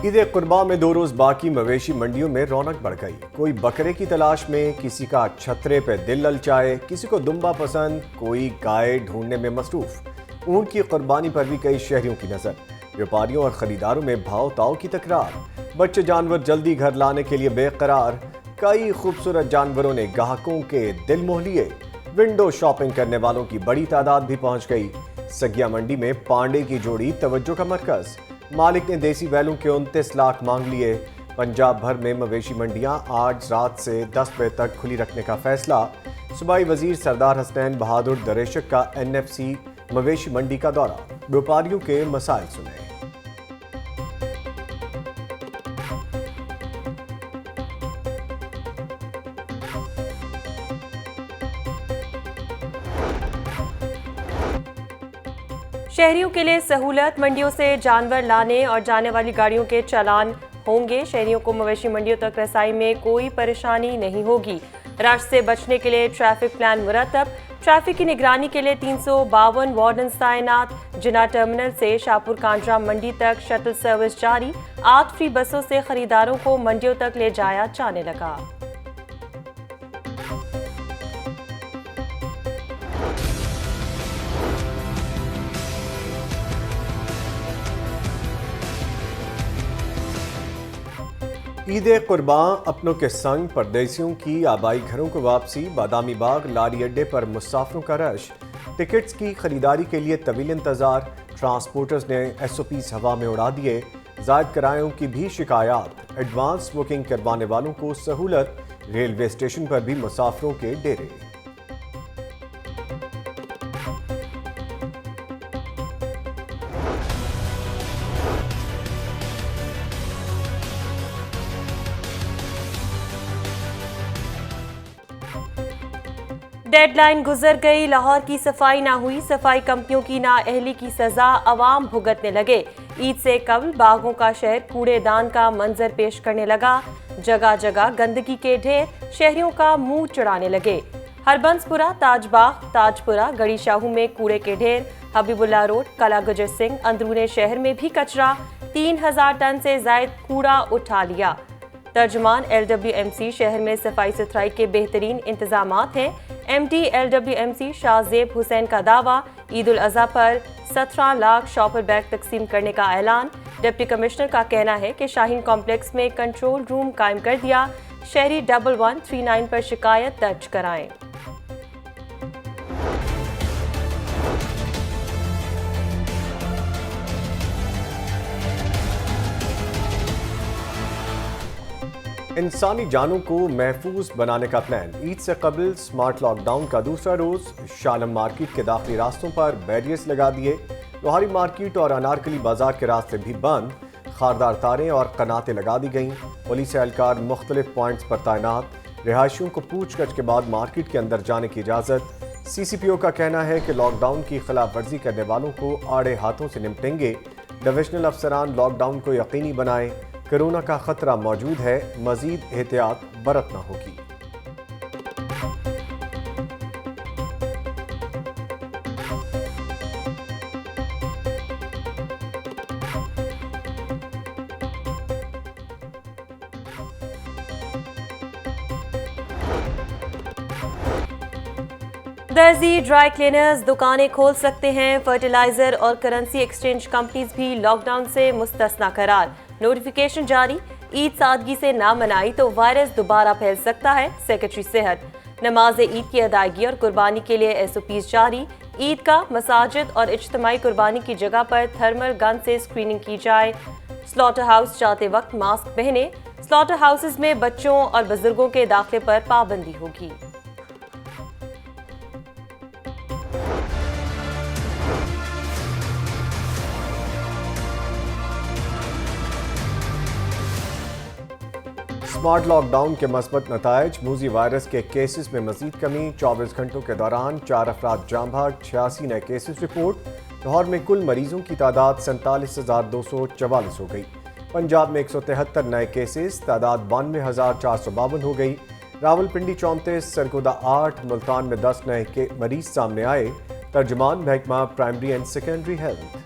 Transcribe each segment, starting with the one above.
عید قرباں میں 2 روز باقی مویشی منڈیوں میں رونق بڑھ گئی۔ کوئی بکرے کی تلاش میں، کسی کا چھترے پہ دل للچائے، کسی کو دمبا پسند، کوئی گائے ڈھونڈنے میں مصروف۔ اونٹ کی قربانی پر بھی کئی شہریوں کی نظر۔ ویاپاریوں اور خریداروں میں بھاؤ تاؤ کی تکرار۔ بچے جانور جلدی گھر لانے کے لیے بے قرار۔ کئی خوبصورت جانوروں نے گاہکوں کے دل موہ لیے۔ ونڈو شاپنگ کرنے والوں کی بڑی تعداد بھی پہنچ گئی۔ سگیا منڈی میں پانڈے کی جوڑی توجہ کا مرکز۔ مالک نے دیسی بیلوں کے 29 لاکھ مانگ لیے۔ پنجاب بھر میں مویشی منڈیاں آج رات سے 10 بجے تک کھلی رکھنے کا فیصلہ۔ صوبائی وزیر سردار حسنین بہادر دریشک کا NFC مویشی منڈی کا دورہ۔ ویاپاریوں کے مسائل سنے۔ شہریوں کے لیے سہولت، منڈیوں سے جانور لانے اور جانے والی گاڑیوں کے چالان ہوں گے۔ شہریوں کو مویشی منڈیوں تک رسائی میں کوئی پریشانی نہیں ہوگی۔ رش سے بچنے کے لیے ٹریفک پلان مرتب۔ ٹریفک کی نگرانی کے لیے 352 وارڈنز تعینات۔ جناح ٹرمینل سے شاہپور کانجرا منڈی تک شٹل سروس جاری۔ 8 فری بسوں سے خریداروں کو منڈیوں تک لے جایا جانے لگا۔ عید قرباں اپنوں کے سنگ، پردیسیوں کی آبائی گھروں کو واپسی۔ بادامی باغ لاری اڈے پر مسافروں کا رش۔ ٹکٹس کی خریداری کے لیے طویل انتظار۔ ٹرانسپورٹرز نے SOPs ہوا میں اڑا دیے۔ زائد کرایوں کی بھی شکایات۔ ایڈوانس بکنگ کروانے والوں کو سہولت۔ ریلوے اسٹیشن پر بھی مسافروں کے ڈیرے۔ ڈیڈ لائن گزر گئی، لاہور کی صفائی نہ ہوئی۔ صفائی کمپنیوں کی نااہلی کی سزا عوام بھگتنے لگے۔ عید سے قبل باغوں کا شہر کوڑے دان کا منظر پیش کرنے لگا۔ جگہ جگہ گندگی کے ڈھیر، شہریوں کا منہ چڑھانے لگے۔ ہربنس پورہ، تاج باغ، تاج پورہ، گڑی شاہو میں کوڑے کے ڈھیر۔ حبیب اللہ روڈ، کلا گجر سنگھ، اندرون شہر میں بھی کچرا۔ 3000 ٹن سے زائد کوڑا اٹھا لیا۔ ترجمان LWMC شہر میں صفائی ستھرائی کے بہترین انتظامات ہیں۔ MD LWMC شاہ زیب حسین کا دعویٰ۔ عید الاضحیٰ پر 17 لاکھ شاپر بیگ تقسیم کرنے کا اعلان۔ ڈپٹی کمشنر کا کہنا ہے کہ شاہین کمپلیکس میں کنٹرول روم قائم کر دیا۔ شہری 1139 پر شکایت درج کرائیں۔ انسانی جانوں کو محفوظ بنانے کا پلان۔ عید سے قبل سمارٹ لاک ڈاؤن کا دوسرا روز۔ شالم مارکیٹ کے داخلی راستوں پر بیریئرز لگا دیے۔ لوہاری مارکیٹ اور انارکلی بازار کے راستے بھی بند۔ خاردار تاریں اور قناتیں لگا دی گئیں۔ پولیس اہلکار مختلف پوائنٹس پر تعینات۔ رہائشیوں کو پوچھ گچھ کے بعد مارکیٹ کے اندر جانے کی اجازت۔ CCPO کا کہنا ہے کہ لاک ڈاؤن کی خلاف ورزی کرنے والوں کو آڑے ہاتھوں سے نمٹیں گے۔ ڈویژنل افسران لاک ڈاؤن کو یقینی بنائیں۔ کورونا کا خطرہ موجود ہے، مزید احتیاط برتنا ہوگی۔ درزی، ڈرائی کلینرز دکانیں کھول سکتے ہیں۔ فرٹیلائزر اور کرنسی ایکسچینج کمپنیز بھی لاک ڈاؤن سے مستثنی قرار۔ نوٹیفیکیشن جاری۔ عید سادگی سے نہ منائی تو وائرس دوبارہ پھیل سکتا ہے، سیکرٹری صحت۔ نماز عید کی ادائیگی اور قربانی کے لیے SOPs جاری۔ عید کا مساجد اور اجتماعی قربانی کی جگہ پر تھرمل گن سے اسکریننگ کی جائے۔ سلاٹر ہاؤس جاتے وقت ماسک پہنے۔ سلاٹر ہاؤسز میں بچوں اور بزرگوں کے داخلے پر پابندی ہوگی۔ سمارٹ لاک ڈاؤن کے مثبت نتائج۔ موذی وائرس کے کیسز میں مزید کمی۔ 24 گھنٹوں کے دوران 4 افراد جاں بحق، 86 نئے کیسز رپورٹ۔ لاہور میں کل مریضوں کی تعداد 47,244 ہو گئی۔ پنجاب میں 173 نئے کیسز، تعداد 92,452 ہو گئی۔ راولپنڈی 34، سرگودا 8، ملتان میں 10 نئے مریض سامنے آئے۔ ترجمان محکمہ پرائمری اینڈ سیکنڈری ہیلتھ۔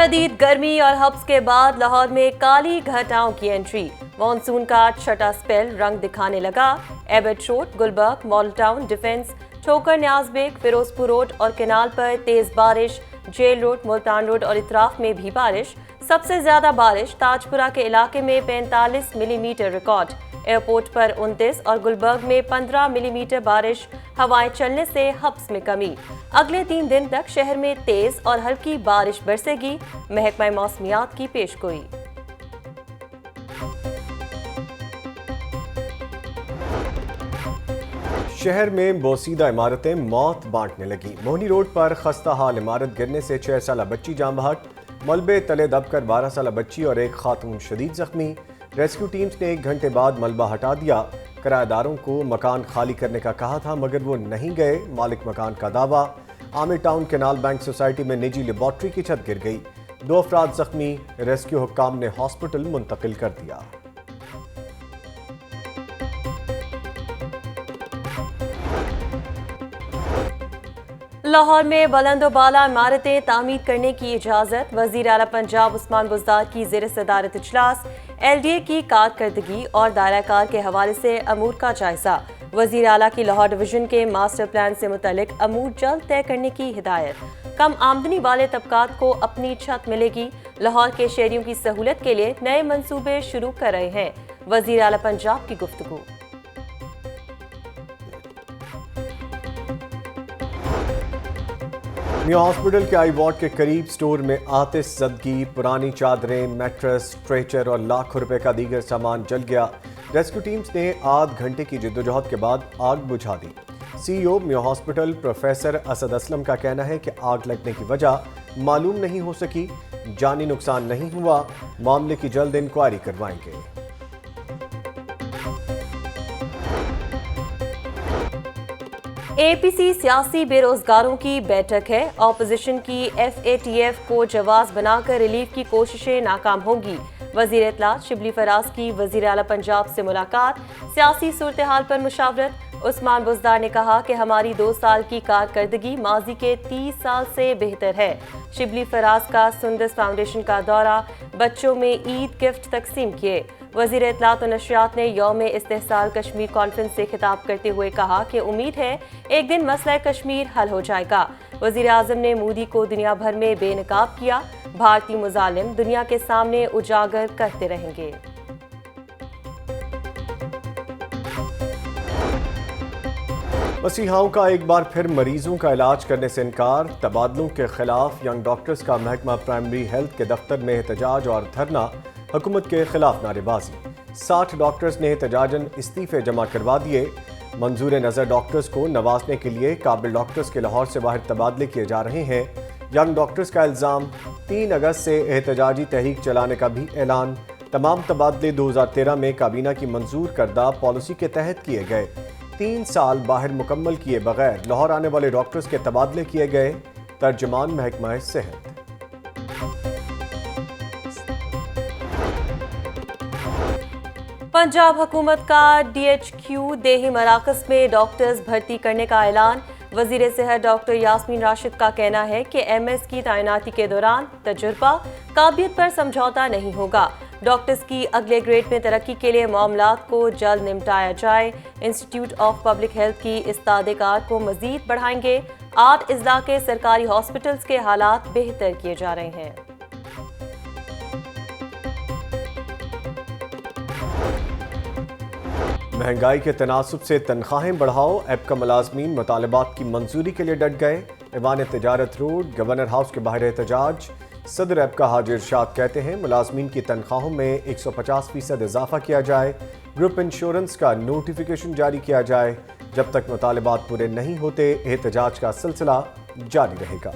شدید گرمی اور حبس کے بعد لاہور میں کالی گھٹاؤں کی انٹری، مانسون کا چھٹا سپیل رنگ دکھانے لگا۔ Abbott Road, Gulberg, Model Town, Defence, Thokar Niaz bag, Feroz پور روڈ اور کینال پر تیز بارش، جیل روڈ، ملتان روڈ اور اطراف میں بھی بارش۔ سب سے زیادہ بارش تاج پورہ کے علاقے میں 45 ملی میٹر ریکارڈ، ایئرپورٹ پر 29 اور گلبرگ میں 15 ملی میٹر بارش۔ ہوائیں چلنے سے حبس میں کمی۔ اگلے 3 دن تک شہر میں تیز اور ہلکی بارش برسے گی، محکمہ موسمیات کی پیشگوئی۔ شہر میں بوسیدہ عمارتیں موت بانٹنے لگی۔ موہنی روڈ پر خستہ حال عمارت گرنے سے 6 سالہ بچی جاں بحق، ملبے تلے دب کر 12 سالہ بچی اور ایک خاتون شدید زخمی۔ ریسکیو ٹیمز نے 1 گھنٹے بعد ملبہ ہٹا دیا۔ کرایہ داروں کو مکان خالی کرنے کا کہا تھا مگر وہ نہیں گئے، مالک مکان کا دعویٰ۔ عامر ٹاؤن کینال بینک سوسائٹی میں نجی لیبارٹری کی چھت گر گئی، 2 افراد زخمی، ریسکیو حکام نے ہاسپٹل منتقل کر دیا۔ لاہور میں بلند و بالا عمارتیں تعمیر کرنے کی اجازت، وزیر اعلیٰ پنجاب عثمان بزدار کی زیر صدارت اجلاس۔ ایل ڈی اے کی کارکردگی اور دائرہ کار کے حوالے سے امور کا جائزہ، وزیر اعلیٰ کی لاہور ڈویژن کے ماسٹر پلان سے متعلق امور جلد طے کرنے کی ہدایت۔ کم آمدنی والے طبقات کو اپنی چھت ملے گی، لاہور کے شہریوں کی سہولت کے لیے نئے منصوبے شروع کر رہے ہیں، وزیر اعلیٰ پنجاب کی گفتگو۔ نیو ہاسپٹل کے آئی وارڈ کے قریب سٹور میں آتش زدگی، پرانی چادریں، میٹرس، اسٹریچر اور لاکھوں روپے کا دیگر سامان جل گیا۔ ریسکیو ٹیمز نے آدھ گھنٹے کی جدوجہد کے بعد آگ بجھا دی۔ C E O new hospital professor Asad Aslam کا کہنا ہے کہ آگ لگنے کی وجہ معلوم نہیں ہو سکی، جانی نقصان نہیں ہوا، معاملے کی جلد انکوائری کروائیں گے۔ اے پی سی سیاسی بے روزگاروں کی بیٹھک ہے، اپوزیشن کی ایف اے ٹی ایف کو جواز بنا کر ریلیف کی کوششیں ناکام ہوں گی۔ وزیر اطلاعات شبلی فراز کی وزیر اعلیٰ پنجاب سے ملاقات، سیاسی صورتحال پر مشاورت۔ عثمان بزدار نے کہا کہ ہماری 2 سال کی کارکردگی ماضی کے 30 سال سے بہتر ہے۔ شبلی فراز کا سندس فاؤنڈیشن کا دورہ، بچوں میں عید گفٹ تقسیم کیے۔ وزیر اطلاعات و نشریات نے یوم استحصال کشمیر کانفرنس سے خطاب کرتے ہوئے کہا کہ امید ہے ایک دن مسئلہ کشمیر حل ہو جائے گا۔ وزیر اعظم نے مودی کو دنیا بھر میں بے نقاب کیا، بھارتی مظالم دنیا کے سامنے اجاگر کرتے رہیں گے۔ مسیحاؤں کا ایک بار پھر مریضوں کا علاج کرنے سے انکار، تبادلوں کے خلاف ینگ ڈاکٹرز کا محکمہ پرائمری ہیلتھ کے دفتر میں احتجاج اور دھرنا، حکومت کے خلاف نعرے بازی۔ 60 ڈاکٹرز نے احتجاجاً استعفے جمع کروا دیے۔ منظور نظر ڈاکٹرز کو نوازنے کے لیے قابل ڈاکٹرز کے لاہور سے باہر تبادلے کیے جا رہے ہیں۔ ینگ ڈاکٹرز کا الزام، 3 اگست سے احتجاجی تحریک چلانے کا بھی اعلان۔ تمام تبادلے 2013 میں کابینہ کی منظور کردہ پالیسی کے تحت کیے گئے۔ 3 سال باہر مکمل کیے بغیر لاہور آنے والے ڈاکٹرز کے تبادلے کیے گئے۔ ترجمان محکمہ صحت۔ پنجاب حکومت کا ڈی ایچ کیو دیہی مراکز میں ڈاکٹرز بھرتی کرنے کا اعلان، وزیر صحت ڈاکٹر یاسمین راشد کا کہنا ہے کہ ایم ایس کی تعیناتی کے دوران تجربہ، قابلیت پر سمجھوتہ نہیں ہوگا۔ ڈاکٹرز کی اگلے گریڈ میں ترقی کے لیے معاملات کو جلد نمٹایا جائے۔ انسٹیٹیوٹ آف پبلک ہیلتھ کی استعداد کار کو مزید بڑھائیں گے۔ 8 اضلاع کے سرکاری ہاسپٹلز کے حالات بہتر کیے جا رہے ہیں۔ مہنگائی کے تناسب سے تنخواہیں بڑھاؤ، ایپکا ملازمین مطالبات کی منظوری کے لیے ڈٹ گئے۔ ایوان تجارت روڈ، گورنر ہاؤس کے باہر احتجاج۔ صدر ایپکا حاجی ارشاد کہتے ہیں ملازمین کی تنخواہوں میں 150% اضافہ کیا جائے، گروپ انشورنس کا نوٹیفیکیشن جاری کیا جائے۔ جب تک مطالبات پورے نہیں ہوتے احتجاج کا سلسلہ جاری رہے گا۔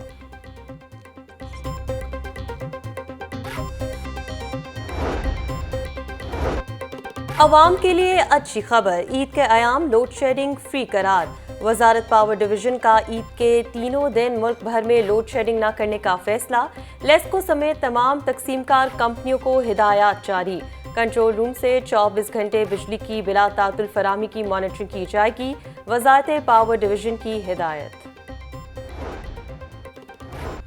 عوام کے لیے اچھی خبر، عید کے ایام لوڈ شیڈنگ فری قرار۔ وزارت پاور ڈویژن کا عید کے تینوں دن ملک بھر میں لوڈ شیڈنگ نہ کرنے کا فیصلہ، لیسکو سمیت تمام تقسیم کار کمپنیوں کو ہدایات جاری۔ کنٹرول روم سے 24 گھنٹے بجلی کی بلا تعطل فراہمی کی مانیٹرنگ کی جائے گی، وزارت پاور ڈویژن کی ہدایت۔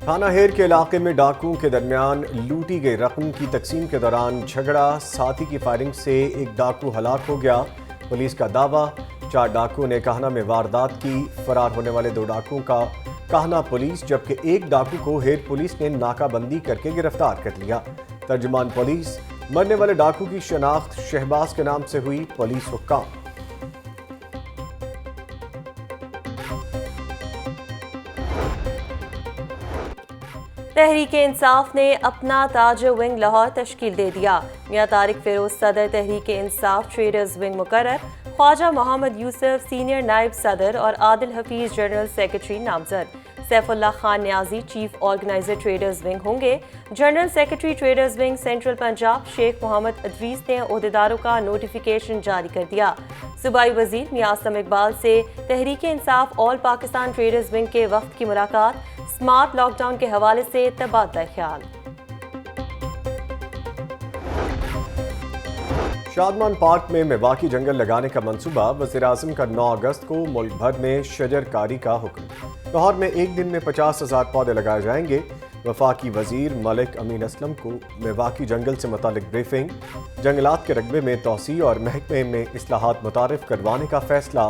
تھانہ ہیر کے علاقے میں ڈاکوؤں کے درمیان لوٹی گئی رقم کی تقسیم کے دوران جھگڑا، ساتھی کی فائرنگ سے ایک ڈاکو ہلاک ہو گیا۔ پولیس کا دعویٰ 4 ڈاکوؤں نے کاہنہ میں واردات کی۔ فرار ہونے والے 2 ڈاکوؤں کا کاہنہ پولیس جبکہ ایک ڈاکو کو ہیر پولیس نے ناکہ بندی کر کے گرفتار کر لیا۔ ترجمان پولیس، مرنے والے ڈاکو کی شناخت شہباز کے نام سے ہوئی۔ پولیس حکام تحریک انصاف نے اپنا تاج ونگ لاہور تشکیل دے دیا۔ میاں طارق فیروز صدر تحریک انصاف ٹریڈرز ونگ مقرر، خواجہ محمد یوسف سینئر نائب صدر اور عادل حفیظ جنرل سیکرٹری نامزد۔ سیف اللہ خان نیازی چیف آرگنائزر ٹریڈرز ونگ ہوں گے۔ General secretary traders wing central Punjab شیخ محمد ادریس نے عہدیداروں کا نوٹیفیکیشن جاری کر دیا۔ صوبائی وزیر میاں اسلم اقبال سے تحریک انصاف آل پاکستان ٹریڈرز ونگ کے وفد کی ملاقات، سمارٹ لاک ڈاؤن کے حوالے سے تبادلہ خیال۔ شادمان پارک میں میواکی جنگل لگانے کا منصوبہ، وزیراعظم کا 9 اگست کو ملک بھر میں شجر کاری کا حکم۔ لاہور میں ایک دن میں 50,000 پودے لگائے جائیں گے۔ وفاقی وزیر ملک امین اسلم کو میواکی جنگل سے متعلق بریفنگ۔ جنگلات کے رقبے میں توسیع اور محکمے میں اصلاحات متعارف کروانے کا فیصلہ۔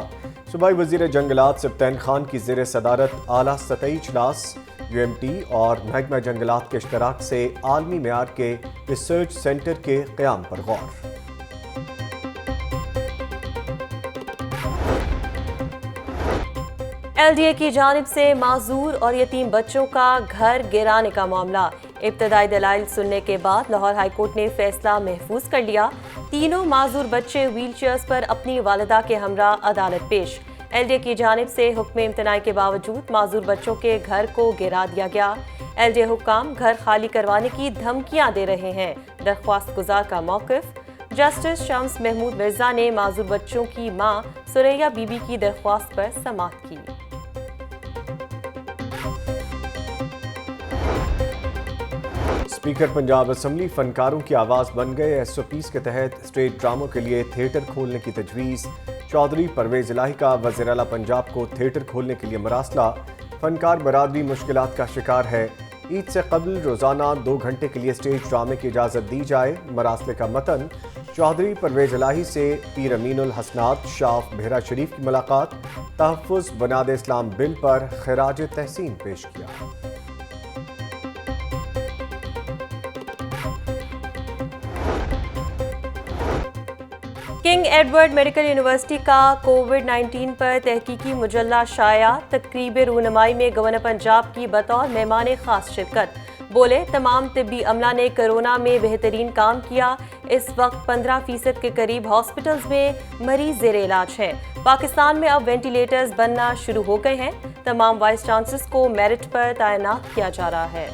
صوبائی وزیر جنگلات سبطین خان کی زیر صدارت اعلیٰ سطحی اجلاس۔ UMT اور محکمہ جنگلات کے اشتراک سے عالمی معیار کے ریسرچ سینٹر کے قیام پر غور۔ LDA کی جانب سے معذور اور یتیم بچوں کا گھر گرانے کا معاملہ، ابتدائی دلائل سننے کے بعد لاہور ہائی کورٹ نے فیصلہ محفوظ کر لیا۔ تینوں معذور بچے ویل چیئرز پر اپنی والدہ کے ہمراہ عدالت پیش۔ LDA کی جانب سے حکم امتناع کے باوجود معذور بچوں کے گھر کو گرا دیا گیا۔ LDA حکام گھر خالی کروانے کی دھمکیاں دے رہے ہیں، درخواست گزار کا موقف۔ جسٹس شمس محمود مرزا نے معذور بچوں کی ماں سریہ بی بی کی درخواست پر سماعت کی۔ اسپیکر پنجاب اسمبلی فنکاروں کی آواز بن گئے۔ SOPs کے تحت اسٹیج ڈراموں کے لیے تھیٹر کھولنے کی تجویز۔ چودھری پرویز الہی کا وزیر اعلیٰ پنجاب کو تھیٹر کھولنے کے لیے مراسلہ۔ فنکار برادری مشکلات کا شکار ہے، عید سے قبل روزانہ 2 گھنٹے کے لیے اسٹیج ڈرامے کی اجازت دی جائے۔ مراسلے کا متن، چودھری پرویز الہی سے پیر امین الحسنات شاف بہرا شریف کی ملاقات، تحفظ بنیاد اسلام بل پر خراج تحسین پیش کیا۔ کنگ ایڈورڈ میڈیکل یونیورسٹی کا کووڈ-19 پر تحقیقی مجلہ شائع۔ تقریب رونمائی میں گورنر پنجاب کی بطور مہمان خاص شرکت۔ بولے، تمام طبی عملہ نے کرونا میں بہترین کام کیا۔ اس وقت 15% کے قریب ہاسپٹلز میں مریض زیر علاج ہیں۔ پاکستان میں اب وینٹیلیٹرز بننا شروع ہو گئے ہیں۔ تمام وائس چانسلرز کو میرٹ پر تعینات کیا جا رہا ہے۔